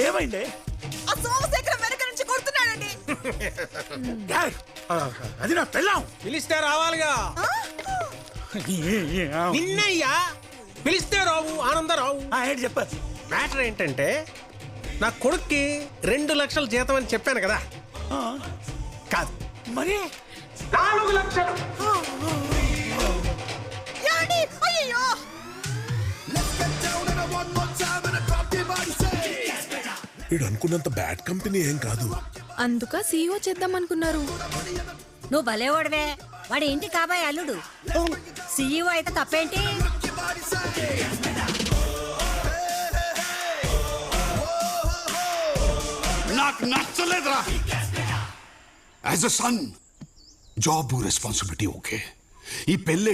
ఏమైంది? ఆ సోమశేఖరం వెనక నుంచి కొడుతున్నాడండి. అది నా పెళ్ళాం. పిలిస్తే రావాలిగా. నిన్నయ్యా పిలిస్తే రావు ఆనందరావు. ఏంటి చెప్ప. మ్యాటర్ ఏంటంటే నా కొడుక్కి 2 లక్షల జీతం అని చెప్పాను కదా. కాదు మరి 4 లక్షలు. అయ్యో వీడు అనుకున్నంత బ్యాడ్ కంపెనీ ఏం కాదు. అందుక సీఈఓ చేద్దాం అనుకున్నారు. నువ్వు భలేవాడవే. వాడి ఇంటి కాబోయే అల్లుడు. సీఈఓ అయితే తప్పేంటి? నాకు నచ్చలేదురా. As a son job responsibility okay. ఈ పెళ్ళి